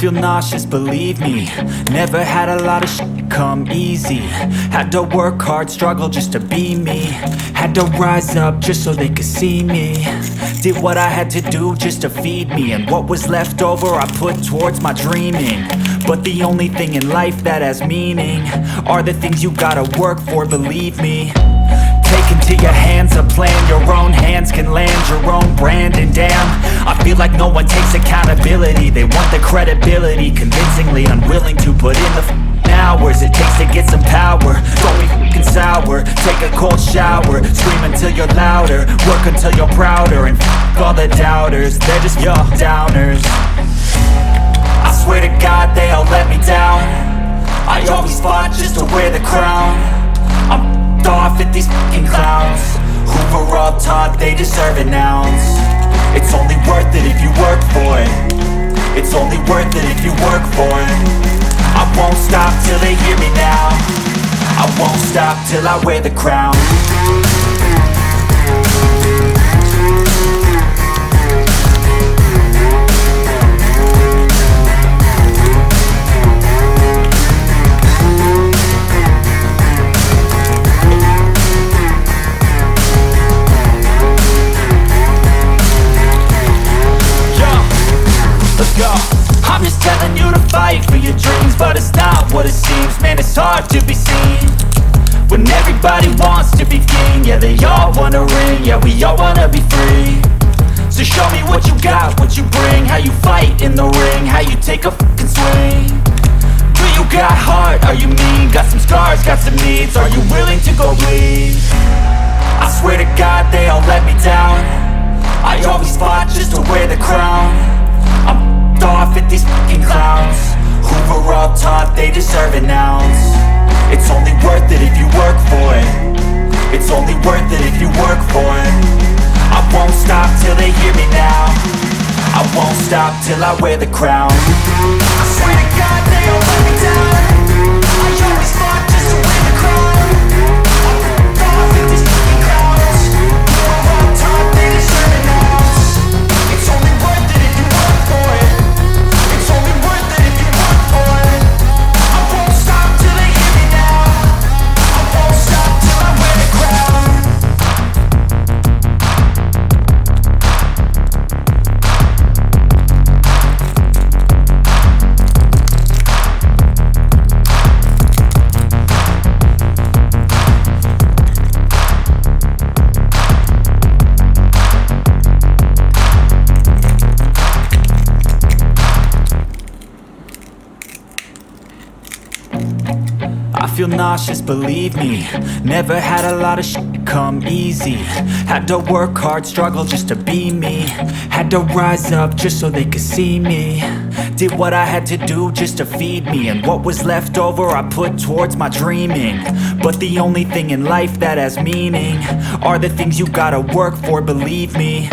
feel nauseous, believe me. Never had a lot of shit come easy. Had to work hard, struggle just to be me. Had to rise up just so they could see me. Did what I had to do just to feed me, and what was left over I put towards my dreaming. But the only thing in life that has meaning are the things you gotta work for, believe me. Take into your hands a plan, your own hands can land your own brand. And damn, I feel like no one takes accountability. They want the credibility, convincingly unwilling to put in the hours it takes to get some power. Don't be f***ing sour, take a cold shower. Scream until you're louder, work until you're prouder. And f*** all the doubters, they're just your downers. I swear to God they all let me down. I always fought just to wear the crown. I'm off at these fucking clowns who were all taught they deserve an ounce. It's only worth it if you work for it. It's only worth it if you work for it. I won't stop till they hear me now. I won't stop till I wear the crown. I'm just telling you to fight for your dreams, but it's not what it seems. Man, it's hard to be seen when everybody wants to be king. Yeah, they all wanna ring, yeah, we all wanna be free. So show me what you got, what you bring, how you fight in the ring, how you take a fucking swing. Do you got heart, are you mean? Got some scars, got some needs, are you willing to go bleed? I swear to God they all let me down. I always fought just to wear the crown. I'm off at these fucking clowns who were all taught they deserve an ounce. It's only worth it if you work for it. It's only worth it if you work for it. I won't stop till they hear me now. I won't stop till I wear the crown. I swear to God they all let me down. I always fought just to wear the crown. I'm off at these fucking clowns who were all taught they deserve an ounce. It's only worth it if you work for it. I feel nauseous, believe me. Never had a lot of shit come easy. Had to work hard, struggle just to be me. Had to rise up just so they could see me. Did what I had to do just to feed me, and what was left over I put towards my dreaming. But the only thing in life that has meaning are the things you gotta work for, believe me.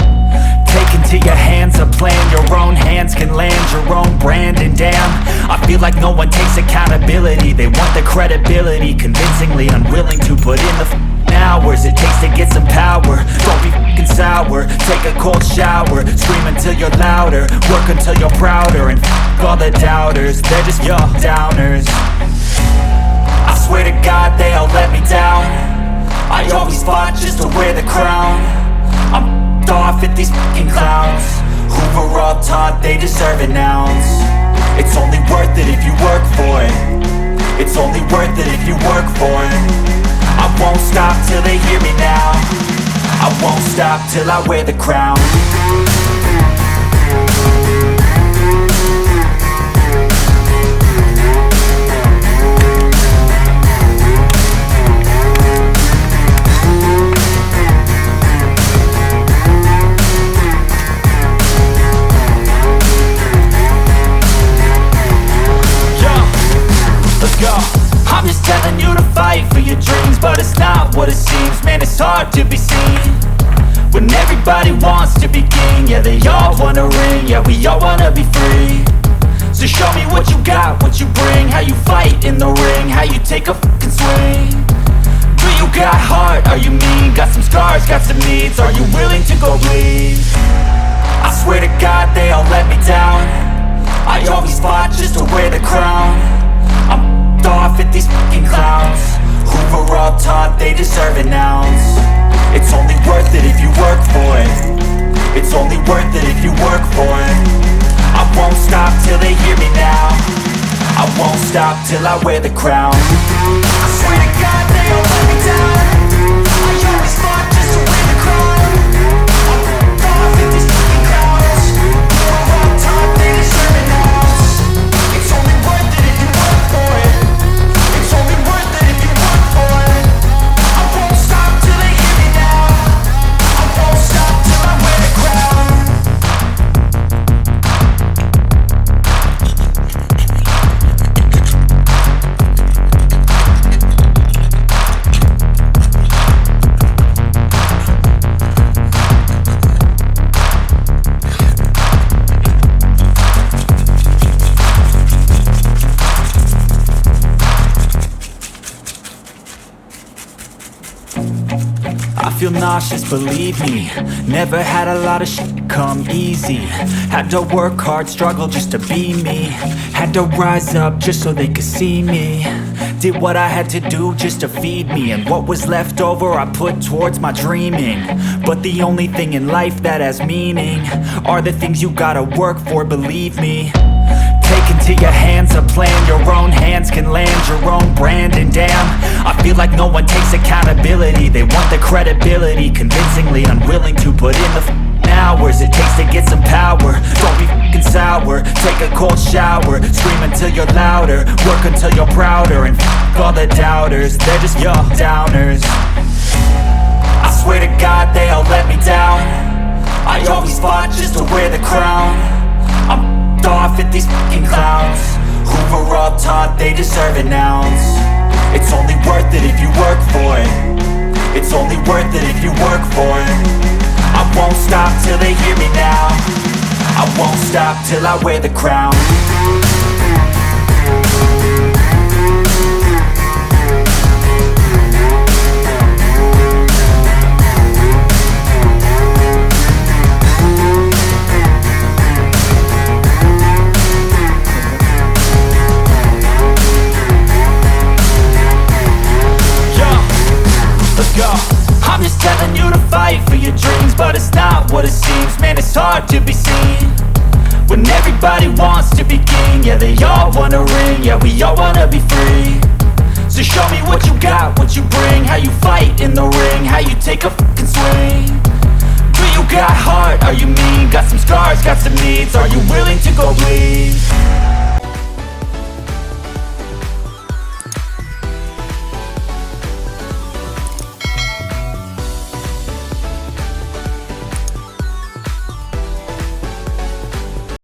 Take into your hands a plan, your own hands can land your own brand. And damn, I feel like no one takes accountability. They want the credibility, convincingly unwilling to put in the hours it takes to get some power. Don't be f***ing sour, take a cold shower. Scream until you're louder, work until you're prouder. And f*** all the doubters, they're just your downers. I swear to God they all let me down. I always fought just to wear the crown. I'm off at these fucking clowns who were all taught they deserve an ounce. It's only worth it if you work for it. It's only worth it if you work for it. I won't stop till they hear me now. I won't stop till I wear the crown. I'm just telling you to fight for your dreams, but it's not what it seems. Man, it's hard to be seen when everybody wants to be king. Yeah, they all wanna ring, yeah, we all wanna be free. So show me what you got, what you bring, how you fight in the ring, how you take a fucking swing. Do you got heart, are you mean? Got some scars, got some needs, are you willing to go bleed? I swear to God they all let me down. I always fought just to wear the crown. I'm off at these fucking clowns who were all taught they deserve an ounce. It's only worth it if you work for it. It's only worth it if you work for it. I won't stop till they hear me now. I won't stop till I wear the crown. I swear to God they all let me down. I always fought just to wear the crown. I'm off at these fucking clowns who were all taught they deserve an ounce. It's only worth it if you work for it. It's only worth it if you work for it. I won't stop till they hear me now. I won't stop till I wear the crown. I feel nauseous, believe me. Never had a lot of shit come easy. Had to work hard, struggle just to be me. Had to rise up just so they could see me. Did what I had to do just to feed me. And what was left over I put towards my dreaming. But the only thing in life that has meaning are the things you gotta work for, believe me. Take into your hands a plan. Your own hands can land your own brand. And damn, I feel like no one takes accountability. They want the credibility, convincingly unwilling to put in the hours it takes to get some power. Don't be f***ing sour. Take a cold shower. Scream until you're louder. Work until you're prouder. And f*** all the doubters, they're just your downers. I swear to God they all let me down. I always fought just to wear the crown. I'm off at these fucking clowns who were all taught they deserve an ounce. It's only worth it if you work for it. It's only worth it if you work for it. I won't stop till they hear me now. I won't stop till I wear the crown. I'm just telling you to fight for your dreams, but it's not what it seems. Man, it's hard to be seen when everybody wants to be king. Yeah, they all wanna ring, yeah, we all wanna be free. So show me what you got, what you bring. How you fight in the ring, how you take a fucking swing. Do you got heart, are you mean? Got some scars, got some needs. Are you willing to go bleed?